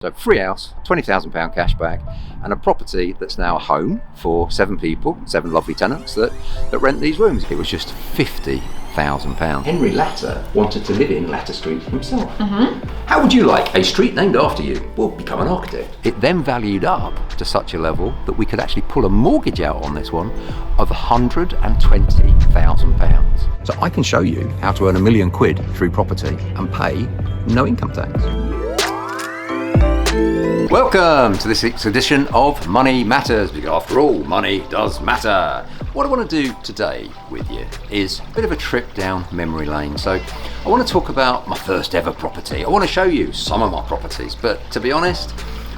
So free house, £20,000 cash back, and a property that's now a home for 7 people, 7 lovely tenants that rent these rooms. It was just £50,000. Henry Latter wanted to live in Latter Street himself. How would you like a street named after you? Well, become an architect. It then valued up to such a level that we could actually pull a mortgage out on this one of £120,000. So I can show you how to earn £1 million through property and pay no income tax. Welcome to this week's edition of Money Matters, because after all, money does matter. What I want to do today with you is a bit of a trip down memory lane. So I want to talk about my first ever property. I want to show you some of my properties, but to be honest,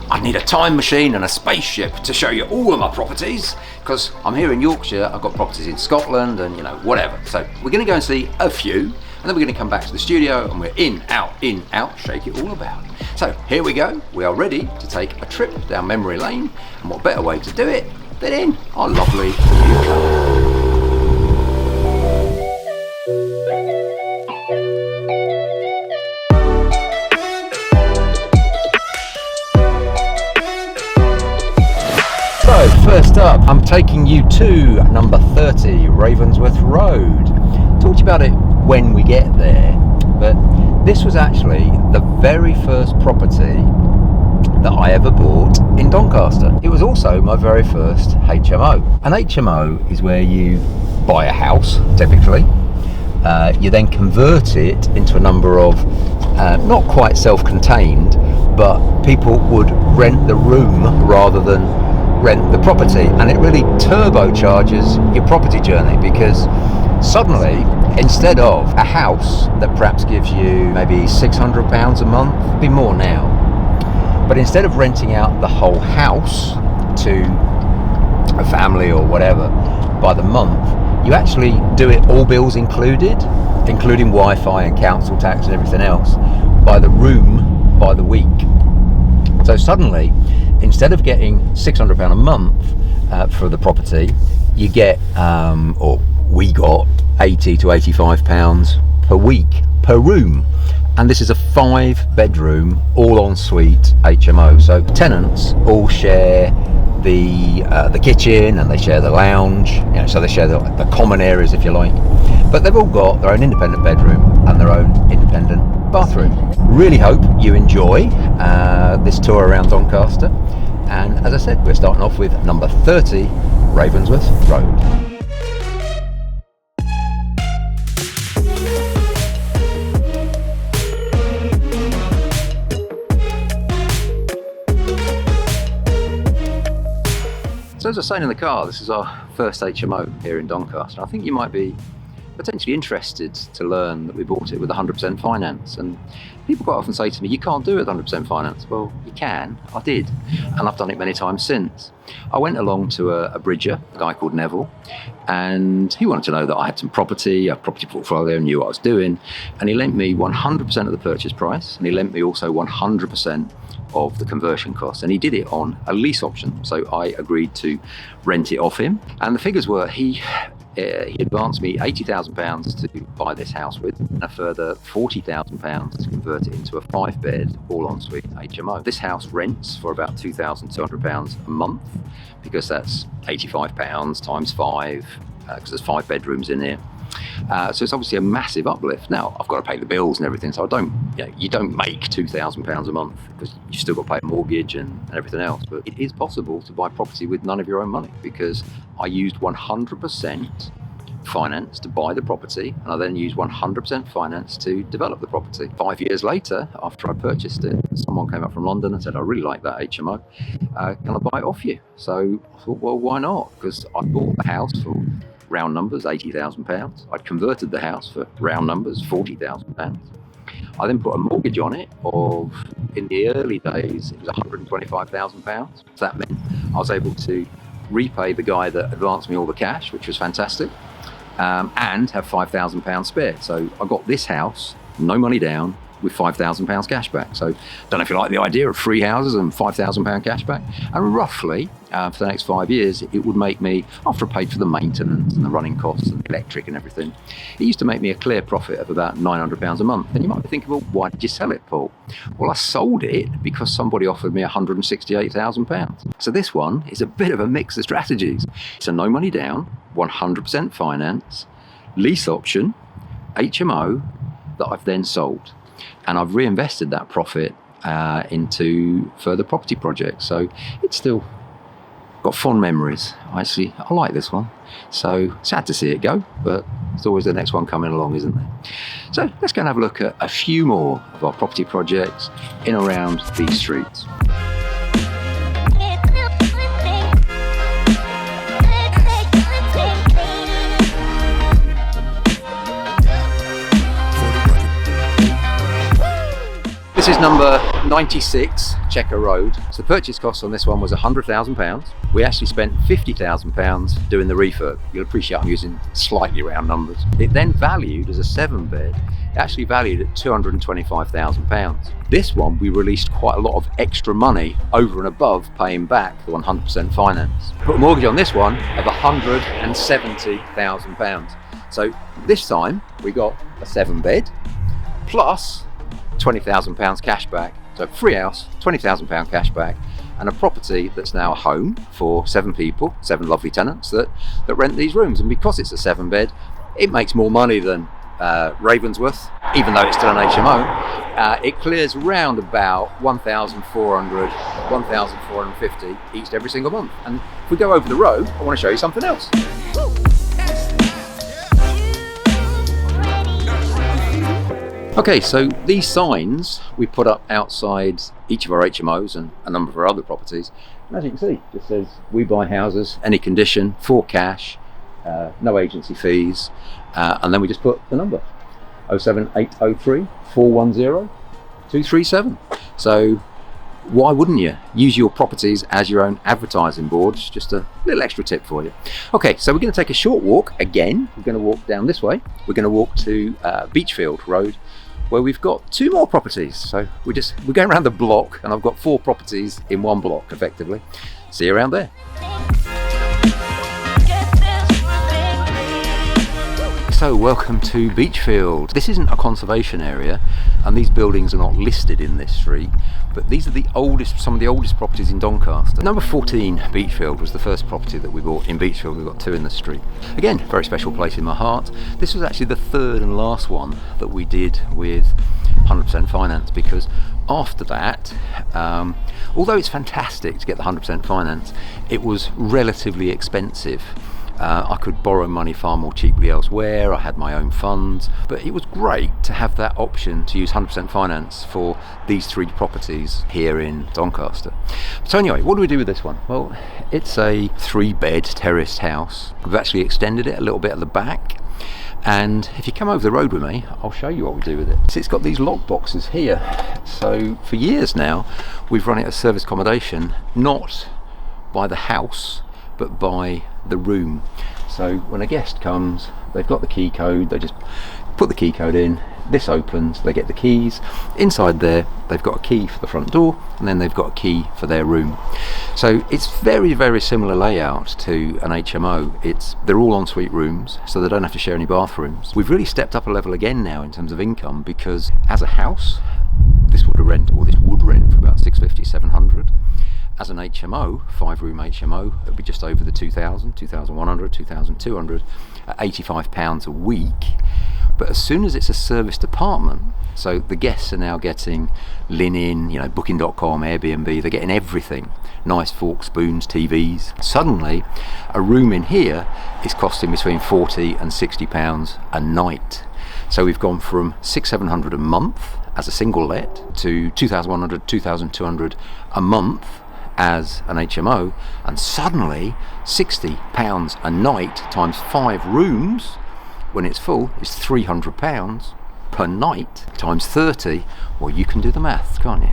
I need a time machine and a spaceship to show you all of my properties, because I'm here in Yorkshire, I've got properties in Scotland and whatever. So we're going to go and see a few, and then we're going to come back to the studio and we're in, out, shake it all about. So here we go, we are ready to take a trip down memory lane, and what better way to do it than in our lovely UK. So first up, I'm taking you to number 30 Ravensworth Road. Talk to you about it when we get there, but this was actually the very first property that I ever bought in Doncaster. It was also my very first HMO. An HMO is where you buy a house, typically. You then convert it into a number of, not quite self-contained, but people would rent the room rather than rent the property. And it really turbocharges your property journey, because suddenly, instead of a house that perhaps gives you maybe £600 a month, be more now, but instead of renting out the whole house to a family or whatever by the month, you actually do it all bills included, including Wi-Fi and council tax and everything else, by the room, by the week. So suddenly, instead of getting £600 a month for the property, you get, or we got, £80 to £85 per week per room. And this is a 5-bedroom, all-ensuite HMO. So tenants all share the kitchen, and they share the lounge. So they share the common areas, if you like. But they've all got their own independent bedroom and their own independent bathroom. Really hope you enjoy this tour around Doncaster. And as I said, we're starting off with number 30 Ravensworth Road. So as I was saying in the car, this is our first HMO here in Doncaster. I think you might be potentially interested to learn that we bought it with 100% finance. And people quite often say to me, you can't do it with 100% finance. Well, you can. I did. And I've done it many times since. I went along to a bridger, a guy called Neville, and he wanted to know that I had some property, a property portfolio, knew what I was doing. And he lent me 100% of the purchase price, and he lent me also 100% of the conversion cost, and he did it on a lease option. So I agreed to rent it off him, and the figures were he advanced me £80,000 to buy this house with, and a further £40,000 to convert it into a 5-bed all-ensuite HMO. This house rents for about £2,200 a month, because that's £85 times 5, because there's 5 bedrooms in here. So it's obviously a massive uplift. Now I've got to pay the bills and everything, so you don't make £2,000 a month, because you still got to pay a mortgage and everything else. But it is possible to buy property with none of your own money, because I used 100% finance to buy the property, and I then used 100% finance to develop the property. 5 years later, after I purchased it, someone came up from London and said, I really like that HMO, can I buy it off you? So I thought, well, why not? Because I bought the house for round numbers, £80,000. I'd converted the house for round numbers, £40,000. I then put a mortgage on it of, in the early days, it was £125,000. So that meant I was able to repay the guy that advanced me all the cash, which was fantastic, and have £5,000 spare. So I got this house, no money down, with £5,000 cash back. So don't know if you like the idea of free houses and £5,000 cash back. And roughly for the next 5 years, it would make me, after I paid for the maintenance and the running costs and electric and everything, it used to make me a clear profit of about £900 a month. And you might be thinking, well, why did you sell it, Paul? Well, I sold it because somebody offered me £168,000. So this one is a bit of a mix of strategies. It's a no money down, 100% finance, lease option, HMO that I've then sold. And I've reinvested that profit into further property projects. So it's still got fond memories. I like this one. So sad to see it go, but there's always the next one coming along, isn't there? So let's go and have a look at a few more of our property projects in and around these streets. This is number 96 Checker Road. So the purchase cost on this one was £100,000. We actually spent £50,000 doing the refurb. You'll appreciate I'm using slightly round numbers. It then valued as a 7-bed, actually valued at £225,000. This one we released quite a lot of extra money over and above paying back the 100% finance. Put a mortgage on this one of £170,000. So this time we got a 7-bed plus £20,000 cash back. So free house, £20,000 cash back, and a property that's now a home for 7 people, 7 lovely tenants that rent these rooms. And because it's a 7-bed, it makes more money than Ravensworth, even though it's still an HMO. It clears around about 1,400, 1,450 each every single month. And if we go over the road, I want to show you something else. Okay, so these signs we put up outside each of our HMOs and a number of our other properties. And as you can see, it just says, we buy houses, any condition, for cash, no agency fees, and then we just put the number, 07803 410 237. So why wouldn't you use your properties as your own advertising boards? Just a little extra tip for you. Okay, so we're going to take a short walk again. We're going to walk down this way. We're going to walk to Beachfield Road, where we've got 2 more properties. So we're going around the block, and I've got 4 properties in one block effectively. See you around there. So welcome to Beachfield. This isn't a conservation area, and these buildings are not listed in this street, but these are some of the oldest properties in Doncaster. Number 14 Beachfield was the first property that we bought in Beachfield. We've got 2 in the street. Again, very special place in my heart. This was actually the 3rd and last one that we did with 100% finance, because after that, although it's fantastic to get the 100% finance, it was relatively expensive. I could borrow money far more cheaply elsewhere. I had my own funds, but it was great to have that option to use 100% finance for these 3 properties here in Doncaster. So anyway, what do we do with this one? Well, it's a 3-bed terraced house. We've actually extended it a little bit at the back, and if you come over the road with me, I'll show you what we do with it. So it's got these lock boxes here. So for years now, we've run it as service accommodation, not by the house, but by the room. So when a guest comes, they've got the key code, they just put the key code in, this opens, they get the keys. Inside there, they've got a key for the front door, and then they've got a key for their room. So it's very, very similar layout to an HMO. They're all ensuite rooms, so they don't have to share any bathrooms. We've really stepped up a level again now in terms of income, because as a house, this would rent for about 650, 700. As an HMO, 5-room HMO, it would be just over the 2,000, 2,100, 2,200 at £85 a week. But as soon as it's a serviced apartment, so the guests are now getting linen, Booking.com, Airbnb, they're getting everything. Nice forks, spoons, TVs. Suddenly, a room in here is costing between £40 and £60 a night. So we've gone from £600-700 a month as a single let to £2,100, £2,200 a month as an HMO, and suddenly £60 a night times 5 rooms when it's full is £300 per night times 30. Well, you can do the maths, can't you?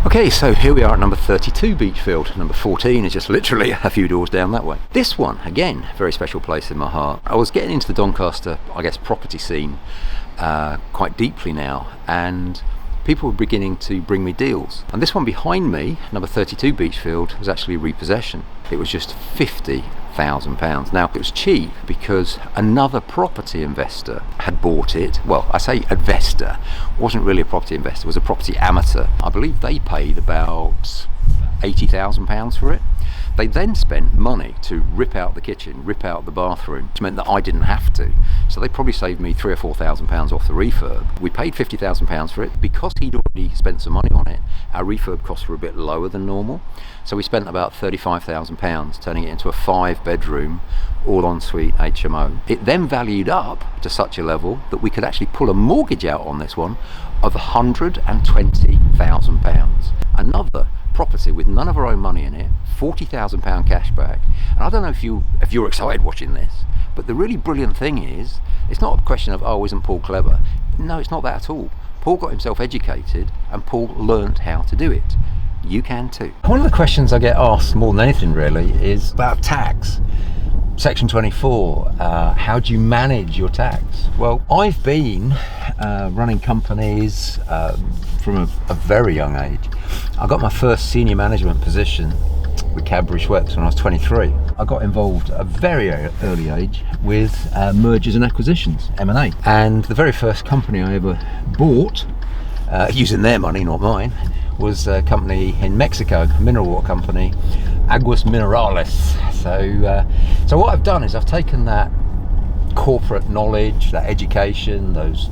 Okay, so here we are at number 32 Beachfield. Number 14 is just literally a few doors down that way. This one, again, very special place in my heart. I was getting into the Doncaster, property scene quite deeply now, and people were beginning to bring me deals. And this one behind me, number 32 Beachfield, was actually a repossession. It was just £50,000. Now, it was cheap because another property investor had bought it. Well, I say investor, wasn't really a property investor, was a property amateur. I believe they paid about £80,000 for it. They then spent money to rip out the kitchen, rip out the bathroom, which meant that I didn't have to. So they probably saved me £3,000 or £4,000 off the refurb. We paid £50,000 for it. Because he'd already spent some money on it, our refurb costs were a bit lower than normal. So we spent about £35,000 turning it into a 5-bedroom, all-ensuite HMO. It then valued up to such a level that we could actually pull a mortgage out on this one of £120,000. Another property with none of our own money in it, £40,000 cash back. And I don't know if you're excited watching this, but the really brilliant thing is, it's not a question of, oh, isn't Paul clever? No, it's not that at all. Paul got himself educated and Paul learnt how to do it. You can too. One of the questions I get asked more than anything really is about tax. Section 24, how do you manage your tax? Well, I've been running companies from a very young age. I got my first senior management position with Cadbury Schweppes when I was 23. I got involved at a very early age with mergers and acquisitions, M&A. And the very first company I ever bought, using their money, not mine, was a company in Mexico, a mineral water company, Aguas Minerales. So what I've done is I've taken that corporate knowledge, that education, those,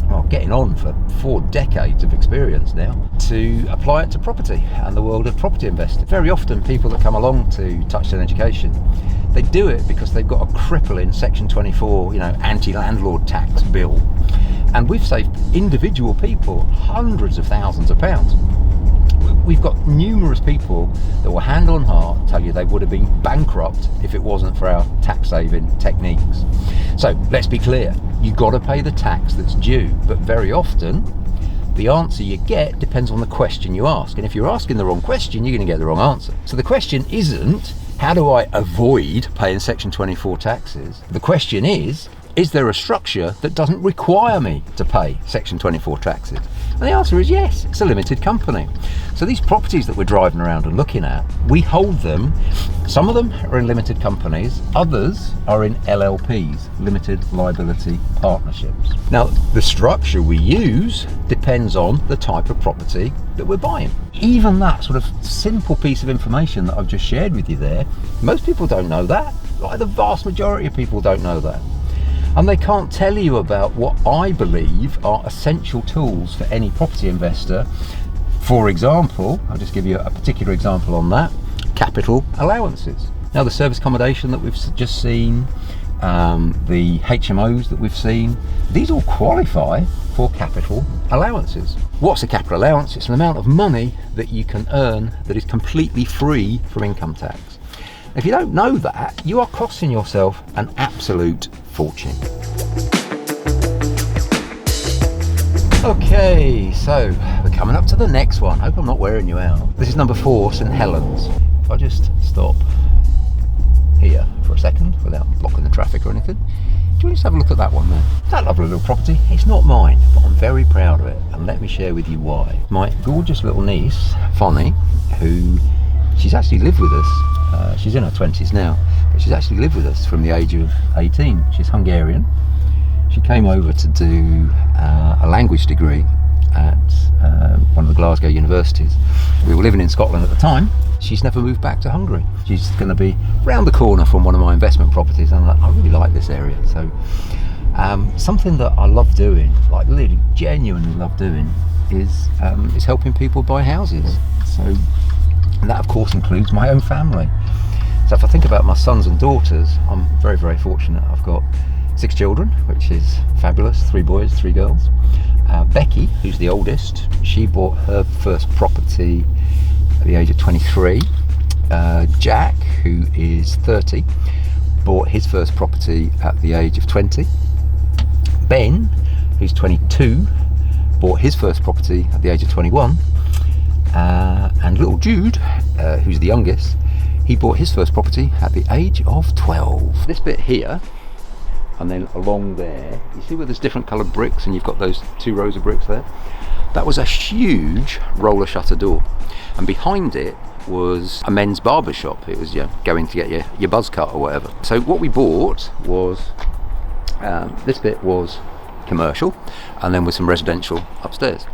well, getting on for 4 decades of experience now, to apply it to property and the world of property investing. Very often people that come along to Touchstone Education, they do it because they've got a crippling Section 24, anti-landlord tax bill. And we've saved individual people hundreds of thousands of pounds. We've got numerous people that will hand on heart tell you they would have been bankrupt if it wasn't for our tax saving techniques. So let's be clear, you've got to pay the tax that's due, but very often the answer you get depends on the question you ask. And if you're asking the wrong question, you're going to get the wrong answer. So the question isn't, how do I avoid paying Section 24 taxes? The question is there a structure that doesn't require me to pay Section 24 taxes? And the answer is yes, it's a limited company. So these properties that we're driving around and looking at, we hold them. Some of them are in limited companies, others are in LLPs, limited liability partnerships. Now, the structure we use depends on the type of property that we're buying. Even that sort of simple piece of information that I've just shared with you there, most people don't know that. Like the vast majority of people don't know that. And they can't tell you about what I believe are essential tools for any property investor. For example, I'll just give you a particular example on that, capital allowances. Now, the service accommodation that we've just seen, the HMOs that we've seen, these all qualify for capital allowances. What's a capital allowance? It's an amount of money that you can earn that is completely free from income tax. If you don't know that, you are costing yourself an absolute fortune. Okay, so we're coming up to the next one. Hope I'm not wearing you out. This is number 4, St Helens. If I just stop here for a second without blocking the traffic or anything. Do you want to just have a look at that one there? That lovely little property. It's not mine, but I'm very proud of it. And let me share with you why. My gorgeous little niece, Fonny, she's actually lived with us. She's in her 20s now, but she's actually lived with us from the age of 18. She's Hungarian. She came over to do a language degree at one of the Glasgow universities. We were living in Scotland at the time. She's never moved back to Hungary. She's going to be round the corner from one of my investment properties, and I really like this area. So something that I love doing, like really genuinely love doing, is helping people buy houses. So, and that of course includes my own family. So if I think about my sons and daughters, I'm very, very fortunate. I've got 6 children, which is fabulous, 3 boys, 3 girls. Becky, who's the oldest, she bought her first property at the age of 23. Jack, who is 30, bought his first property at the age of 20. Ben, who's 22, bought his first property at the age of 21. And little Jude, who's the youngest, he bought his first property at the age of 12. This bit here, and then along there, you see where there's different coloured bricks and you've got those 2 rows of bricks there? That was a huge roller shutter door, and behind it was a men's barber shop. It was going to get your buzz cut or whatever. So what we bought was, this bit was commercial, and then with some residential upstairs.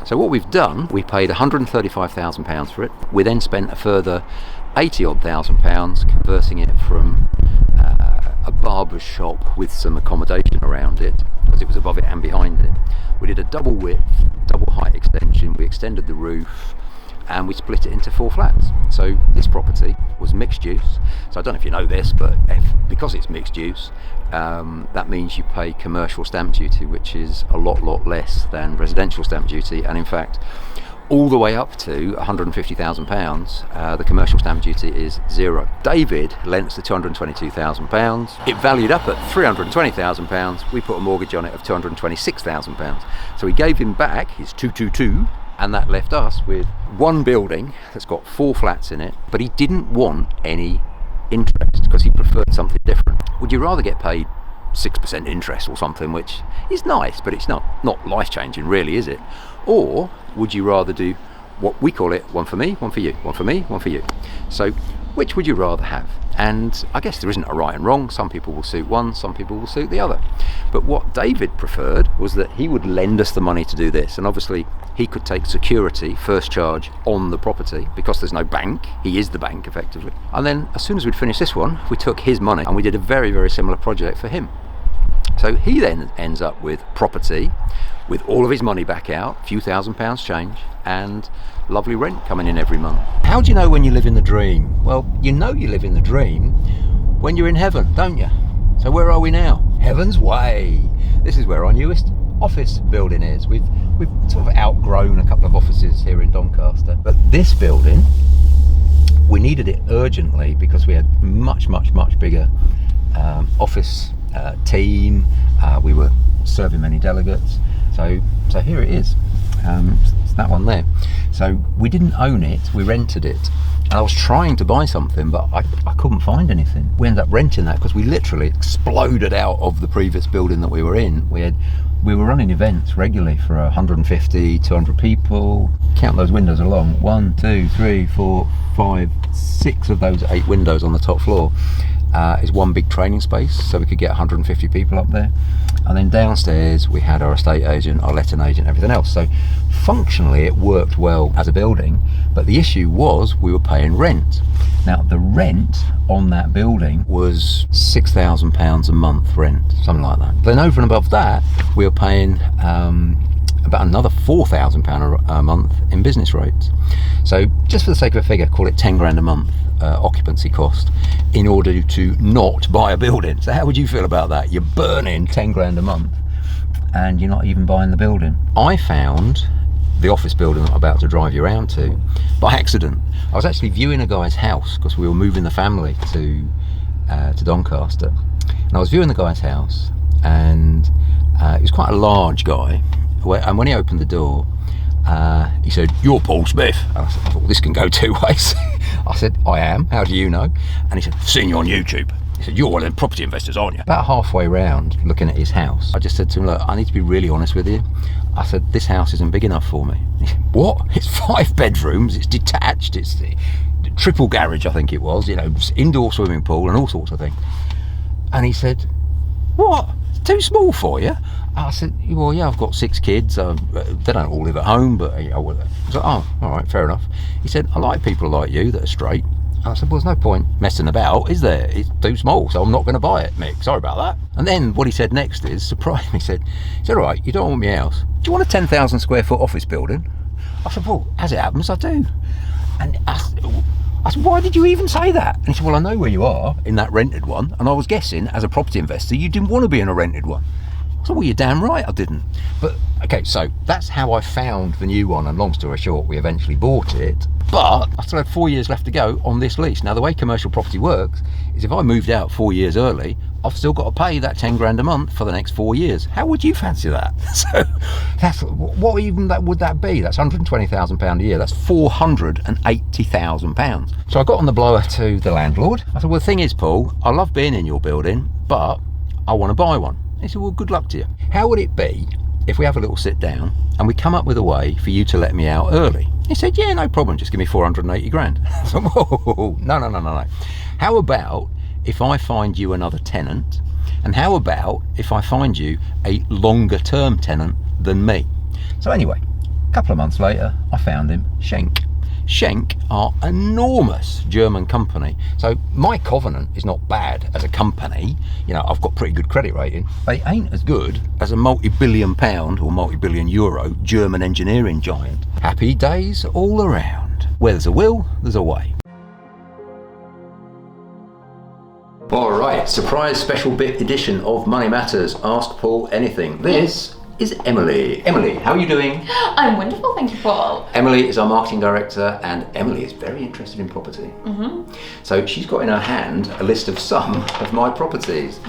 So what we've done, we paid £135,000 for it. We then spent a further 80-odd thousand pounds converting it from a barber shop with some accommodation around it, because it was above it and behind it. We did a double width, double height extension. We extended the roof, and we split it into 4 flats. So this property was mixed use. So I don't know if you know this, but because it's mixed use, that means you pay commercial stamp duty, which is a lot less than residential stamp duty, and in fact all the way up to £150,000, the commercial stamp duty is 0. David lent us the £222,000. It valued up at £320,000. We put a mortgage on it of £226,000. So we gave him back his 222, and that left us with one building that's got 4 flats in it, but he didn't want any interest because he preferred something different. Would you rather get paid 6% interest or something, which is nice, but it's not life-changing really, is it? Or would you rather do what we call it, one for me, one for you, one for me, one for you? So which would you rather have? And I guess there isn't a right and wrong. Some people will suit one, some people will suit the other. But what David preferred was that he would lend us the money to do this, and obviously he could take security, first charge, on the property because there's no bank. He is the bank effectively. And then as soon as we'd finished this one, we took his money and we did a very, very similar project for him. So he then ends up with property, with all of his money back out, a few £1,000s change, and lovely rent coming in every month. How do you know when you live in the dream? Well, you know you live in the dream when you're in heaven, don't you? So where are we now? Heaven's Way. This is where our newest office building is. We've sort of outgrown a couple of offices here in Doncaster, but this building, we needed it urgently because we had much bigger office team. We were serving many delegates, so here it is. It's that one there. So we didn't own it, we rented it, and I was trying to buy something, but I couldn't find anything. We ended up renting that because we literally exploded out of the previous building that we were in. We were running events regularly for 150, 200 people. Count those windows along. 1, 2, 3, 4, 5, 6 of those 8 windows on the top floor is one big training space, so we could get 150 people up there. And then downstairs we had our estate agent, our letting agent, everything else. So functionally it worked well as a building, but the issue was we were paying rent. Now the rent on that building was £6,000 a month rent, something like that. Then over and above that we were paying about another £4,000 a month in business rates. So just for the sake of a figure, call it 10 grand a month occupancy cost in order to not buy a building. So how would you feel about that? You're burning 10 grand a month and you're not even buying the building. I found the office building that I'm about to drive you around to by accident. I was actually viewing a guy's house because we were moving the family to Doncaster, and I was viewing the guy's house, and he was quite a large guy, and when he opened the door, he said, "You're Paul Smith." And I said, "I thought, this can go 2 ways." I said, "I am. How do you know?" And he said, "Seen you on YouTube." He said, "You're one of them property investors, aren't you?" About halfway round, looking at his house, I just said to him, "Look, I need to be really honest with you." I said, "This house isn't big enough for me." And he said, "What? It's 5 bedrooms, it's detached, it's the triple garage, I think it was, indoor swimming pool and all sorts of things." And he said, "What? It's too small for you?" I said, "Well, yeah, I've got 6 kids. They don't all live at home, but I was like, oh, all right, fair enough." He said, "I like people like you that are straight." I said, "Well, there's no point messing about, is there? It's too small, so I'm not going to buy it, Mick. Sorry about that." And then what he said next is, surprised me. He said, "All right, you don't want my house. Do you want a 10,000 square foot office building?" I said, "Well, as it happens, I do." And I said, "Why did you even say that?" And he said, "Well, I know where you are in that rented one, and I was guessing, as a property investor, you didn't want to be in a rented one." I said, "Well, you're damn right I didn't." But, okay, so that's how I found the new one, and long story short, we eventually bought it. But I still had 4 years left to go on this lease. Now, the way commercial property works is if I moved out 4 years early, I've still got to pay that 10 grand a month for the next 4 years. How would you fancy that? So that's what even that would that be? That's £120,000 a year. That's £480,000. So I got on the blower to the landlord. I said, "Well, the thing is, Paul, I love being in your building, but I want to buy one. He said, well, good luck to you. How would it be if we have a little sit down and we come up with a way for you to let me out early? He said, yeah, no problem, just give me 480 grand. I said, whoa, no. How about if I find you another tenant? And how about if I find you a longer term tenant than me? So anyway, a couple of months later, I found him Schenk. Schenk are enormous German company. So my covenant is not bad as a company. You know, I've got pretty good credit rating. They ain't as good as a multi-billion pound or multi-billion euro German engineering giant. Happy days all around. Where there's a will, there's a way. All right, surprise special bit edition of Money Matters. Ask Paul anything. This is Emily. Emily, how are you doing? I'm wonderful, thank you, Paul. Emily is our marketing director, and Emily is very interested in property. So she's got in her hand a list of some of my properties.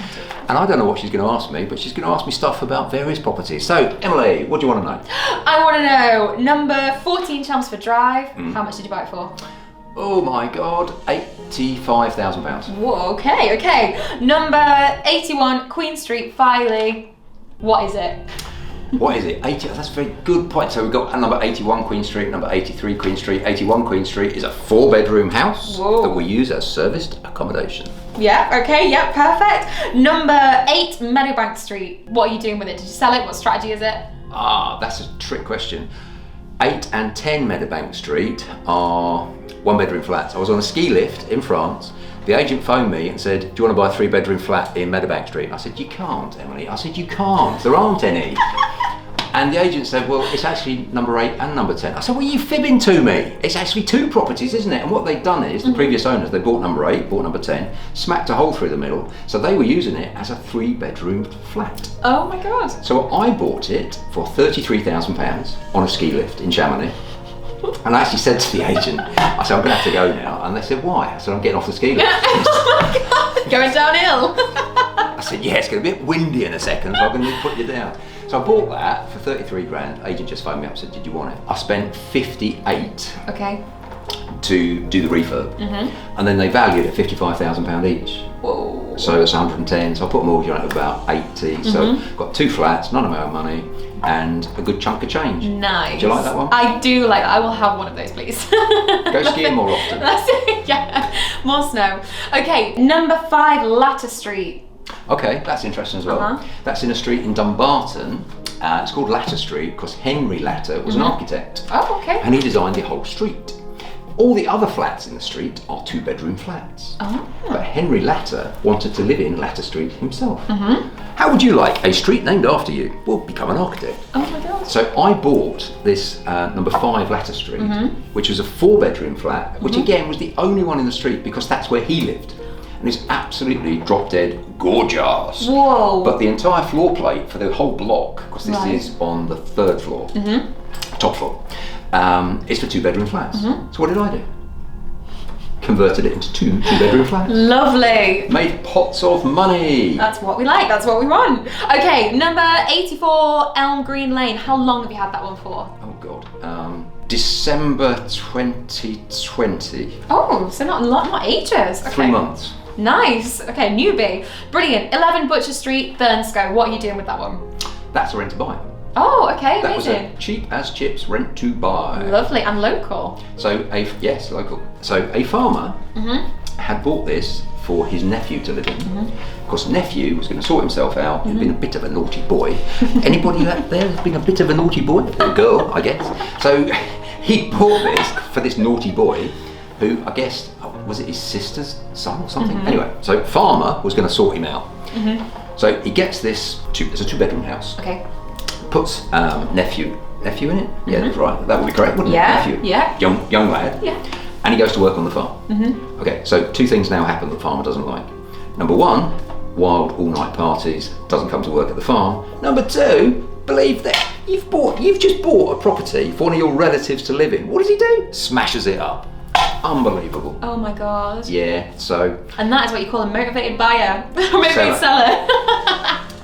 And I don't know what she's going to ask me, but she's going to ask me stuff about various properties. So, Emily, what do you want to know? I want to know, number 14 Chelmsford Drive, how much did you buy it for? Oh my God, £85,000. Whoa, okay. Number 81 Queen Street, Filey, what is it? What is it? 80, that's a very good point. So we've got number 81 Queen Street, number 83 Queen Street. 81 Queen Street is a 4-bedroom house that we use as serviced accommodation. Yeah, okay, yeah, perfect. Number 8 Meadowbank Street, what are you doing with it? Did you sell it? What strategy is it? That's a trick question. 8 and 10 Meadowbank Street are 1-bedroom flats. I was on a ski lift in France. The agent phoned me and said, do you want to buy a 3-bedroom flat in Meadowbank Street? And I said, you can't, Emily. I said, you can't. There aren't any. And the agent said, well, it's actually number 8 and number 10. I said, well, you fibbing to me. It's actually 2 properties, isn't it? And what they'd done is, the previous owners, they bought number 8, bought number 10, smacked a hole through the middle. So they were using it as a 3-bedroom flat. Oh my God. So I bought it for £33,000 on a ski lift in Chamonix. And I actually said to the agent, I said, I'm going to have to go now. And they said, why? I said, I'm getting off the ski lift. Oh my God, going downhill. I said, yeah, it's going to be a bit windy in a second, so I'm going to put you down. So I bought that for 33 grand. Agent just phoned me up and said, did you want it? I spent 58 to do the refurb. And then they valued it at £55,000 each. Whoa. So it's 110. So I put a mortgage on it of about 80. So got 2 flats, none of my own money, and a good chunk of change. Nice. Do you like that one? I do like that. I will have one of those, please. Go skiing more often. That's it, yeah. More snow. Okay, number 5 Latter Street. Okay, that's interesting as well. That's in a street in Dumbarton. It's called Latter Street because Henry Latter was an architect. Oh, okay. And he designed the whole street. All the other flats in the street are 2-bedroom flats. But Henry Latter wanted to live in Latter Street himself. How would you like a street named after you? Well, become an architect. Oh my God. So I bought this number 5 Latter Street, which was a 4-bedroom flat, which again was the only one in the street because that's where he lived. And it's absolutely drop dead gorgeous. Whoa. But the entire floor plate for the whole block, because this is on the 3rd floor, top floor, is for 2-bedroom flats. So what did I do? Converted it into 2 2-bedroom flats. Lovely. Made pots of money. That's what we like, that's what we want. Okay, number 84 Elm Green Lane. How long have you had that one for? Oh God. December 2020. Oh, so not ages. Okay. 3 months. Nice. Okay, newbie. Brilliant. 11 Butcher Street, Thurnscoe. What are you doing with that one? That's a rent to buy. Oh, okay, That was amazing. a cheap as chips rent to buy. Lovely, and local. So yes, local. So a farmer had bought this for his nephew to live in. Of course, nephew was going to sort himself out. He'd been a bit of a naughty boy. Anybody out there has been a bit of a naughty boy? A girl, I guess. So he bought this for this naughty boy, who I guess was it his sister's son or something. Anyway, so farmer was going to sort him out. So he gets this. It's a 2-bedroom house. Okay. Puts nephew in it. Yeah, that's right. That would be great, wouldn't it? Nephew. Yeah. Young lad. Yeah. And he goes to work on the farm. Okay, so 2 things now happen that the farmer doesn't like. Number 1, wild all-night parties. Doesn't come to work at the farm. Number 2, believe that you've just bought a property for one of your relatives to live in. What does he do? Smashes it up. Unbelievable. Oh my God. Yeah. So. And that is what you call a motivated buyer, motivated seller.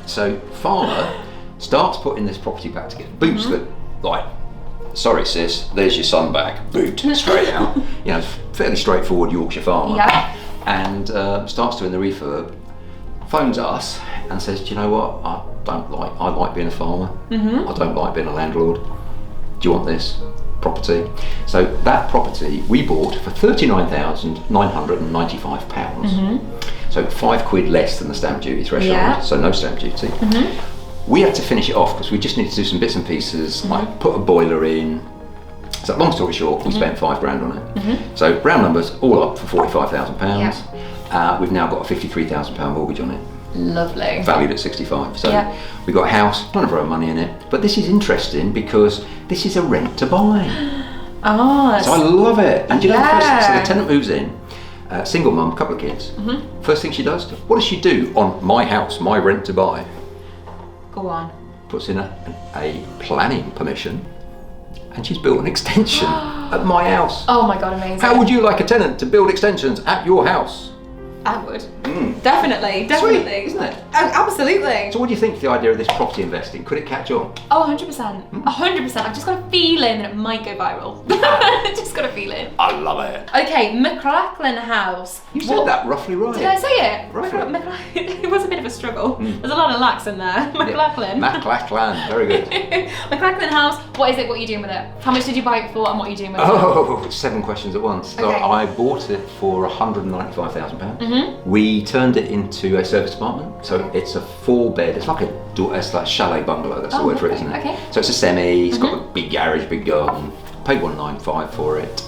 So farmer starts putting this property back together. Boots the sorry sis, there's your son back. Boot straight out. You know, fairly straightforward Yorkshire farmer. Yeah. And starts doing the refurb. phones us and says, do you know what, I like being a farmer, I don't like being a landlord, do you want this property? So that property we bought for £39,995, so £5 less than the stamp duty threshold, so no stamp duty. We had to finish it off because we just needed to do some bits and pieces, like put a boiler in. So long story short, we spent £5,000 on it. So round numbers, all up for £45,000. We've now got a £53,000 mortgage on it. Lovely. Valued at 65. So we got a house, none of our own money in it. But this is interesting because this is a rent to buy. So I love it. And you know, so the tenant moves in, single mum, couple of kids. First thing she does, what does she do on my house, my rent to buy? Go on. Puts in a planning permission, and she's built an extension at my house. Oh my God, amazing. How would you like a tenant to build extensions at your house? I would. Definitely. Sweet, isn't it? Oh, absolutely. So what do you think of the idea of this property investing? Could it catch on? Oh, 100%. 100%. I've just got a feeling that it might go viral. Just got a feeling. I love it. Okay, McLachlan House. You said that roughly right. Did I say it? Roughly. It was a bit of a struggle. There's a lot of lacks in there. McLachlan. McLachlan, very good. McLachlan House. What is it? What are you doing with it? How much did you buy it for, and what are you doing with it? Oh, 7 questions at once. So I bought it for £195,000. We turned it into a service apartment. So it's a 4-bed. It's like a chalet bungalow. That's the word for it, isn't it? Okay. So it's a semi. It's got a big garage, big garden. Paid £195 for it.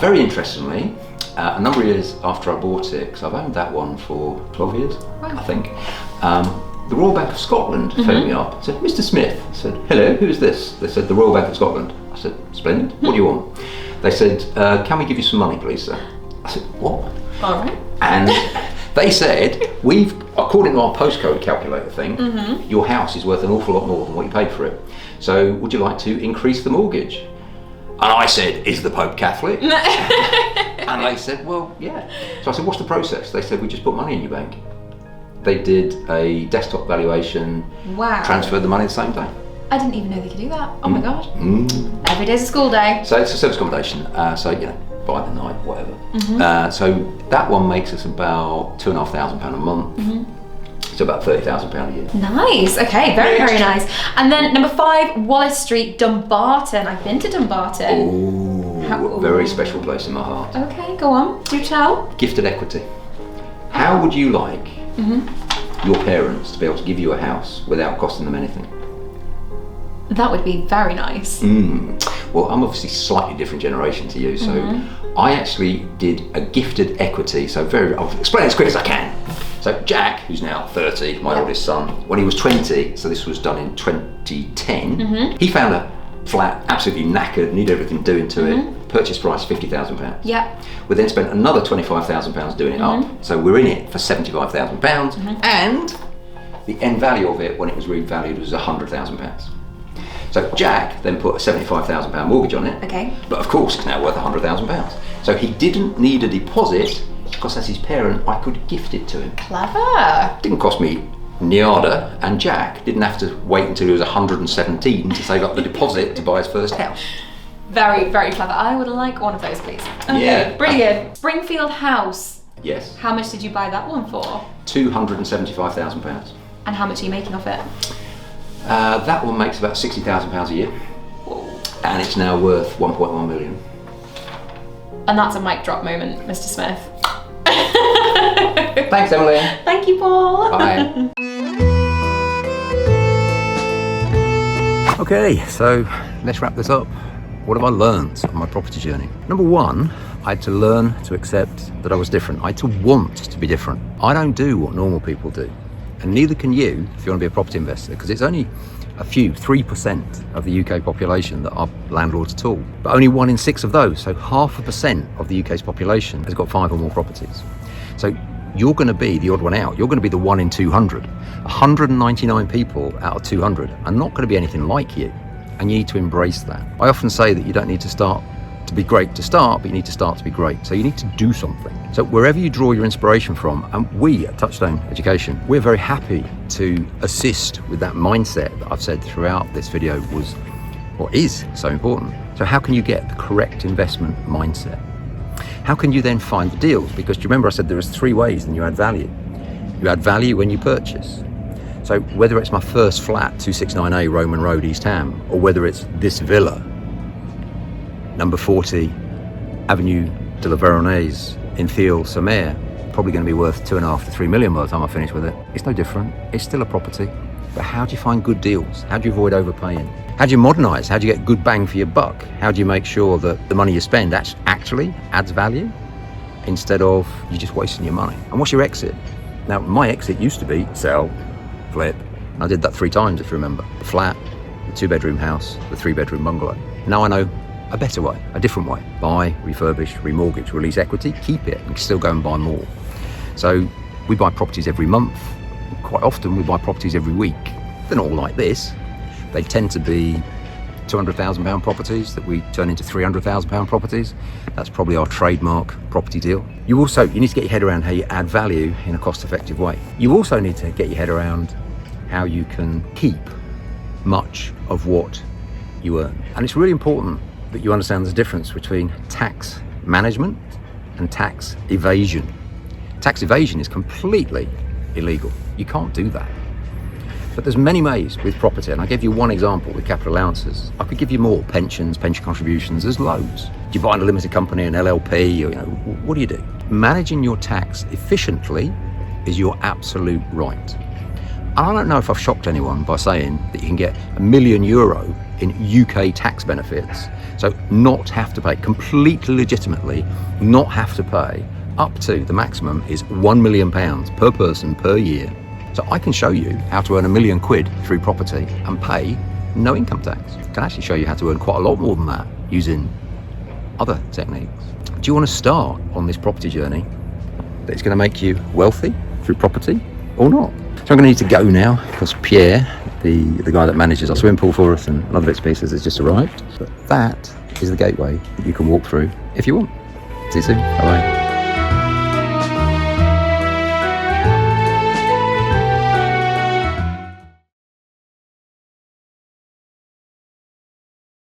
Very interestingly, a number of years after I bought it, because I've owned that one for 12 years, I think. The Royal Bank of Scotland phoned me up and said, Mr. Smith. I said, hello, who's this? They said, the Royal Bank of Scotland. I said, splendid, what do you want? They said, can we give you some money, please, sir? I said, what? All right. And they said, according to our postcode calculator thing, your house is worth an awful lot more than what you paid for it. So would you like to increase the mortgage? And I said, is the Pope Catholic? And they said, well, yeah. So I said, what's the process? They said, we just put money in your bank. They did a desktop valuation, transferred the money the same day. I didn't even know they could do that. Oh my God. Every day's a school day. So it's a service accommodation, so you know, by the night, whatever. So that one makes us about £2,500 a month. So about £30,000 a year. Nice. Okay, very, very nice. And then number 5, Wallace Street, Dumbarton. I've been to Dumbarton. Oh, very special place in my heart. Okay, go on. Do tell. Gifted equity. How would you like your parents to be able to give you a house without costing them anything? That would be very nice. Well, I'm obviously slightly different generation to you, so I actually did a gifted equity. So I'll explain as quick as I can. So Jack, who's now 30, my oldest son, when he was 20, so this was done in 2010, he found a flat, absolutely knackered, needed everything doing to it. Purchase price £50,000. We then spent another £25,000 doing it up. So we're in it for £75,000, and the end value of it when it was revalued was £100,000. So Jack then put a £75,000 mortgage on it. But of course it's now worth £100,000. So he didn't need a deposit because as his parent I could gift it to him. Clever. Didn't cost me Niada, and Jack didn't have to wait until he was 117 to save up the deposit to buy his first house. Very, very clever. I would like one of those, please. Okay, brilliant. Springfield House. Yes. How much did you buy that one for? £275,000. And how much are you making off it? That one makes about £60,000 a year. And it's now worth 1.1 million. And that's a mic drop moment, Mr. Smith. Thanks, Emily. Thank you, Paul. Bye. Okay, so let's wrap this up. What have I learned on my property journey? Number 1, I had to learn to accept that I was different. I had to want to be different. I don't do what normal people do. And neither can you if you want to be a property investor, because it's only a few, 3% of the UK population that are landlords at all. But only 1 in 6 of those, so 0.5% of the UK's population has got 5 or more properties. So you're going to be the odd one out. You're going to be the 1 in 200. 199 people out of 200 are not going to be anything like you. And you need to embrace that. I often say that you don't need to start to be great to start, but you need to start to be great. So you need to do something. So wherever you draw your inspiration from, and we at Touchstone Education, we're very happy to assist with that mindset that I've said throughout this video was, or is, so important. So how can you get the correct investment mindset? How can you then find the deals? Because do you remember I said there is 3 ways that you add value. You add value when you purchase. So whether it's my first flat, 269A Roman Road, East Ham, or whether it's this villa, number 40, Avenue de la Veronese in Thiel-sur-Mer, probably going to be worth 2.5 to 3 million by the time I finish with it. It's no different. It's still a property. But how do you find good deals? How do you avoid overpaying? How do you modernise? How do you get good bang for your buck? How do you make sure that the money you spend actually adds value instead of you just wasting your money? And what's your exit? Now, my exit used to be sell, flip. And I did that 3 times, if you remember. The flat, the 2-bedroom house, the 3-bedroom bungalow. Now I know a better way, a different way. Buy, refurbish, remortgage, release equity, keep it, and still go and buy more. So we buy properties every month. Quite often we buy properties every week. They're not all like this. They tend to be £200,000 properties that we turn into £300,000 properties. That's probably our trademark property deal. You need to get your head around how you add value in a cost-effective way. You also need to get your head around how you can keep much of what you earn. And it's really important that you understand the difference between tax management and tax evasion. Tax evasion is completely illegal. You can't do that. But there's many ways with property, and I gave you one example with capital allowances. I could give you more: pensions, pension contributions, there's loads. Do you buy a limited company, an LLP, or what do you do? Managing your tax efficiently is your absolute right. And I don't know if I've shocked anyone by saying that you can get €1 million in UK tax benefits, so not have to pay, completely legitimately not have to pay, up to the maximum is £1 million per person per year. So I can show you how to earn £1 million through property and pay no income tax. I can actually show you how to earn quite a lot more than that using other techniques. Do you want to start on this property journey that's going to make you wealthy through property or not? So I'm going to need to go now because Pierre, the guy that manages our swimming pool for us and other bits and pieces, has just arrived. But that is the gateway that you can walk through if you want. See you soon. Bye-bye.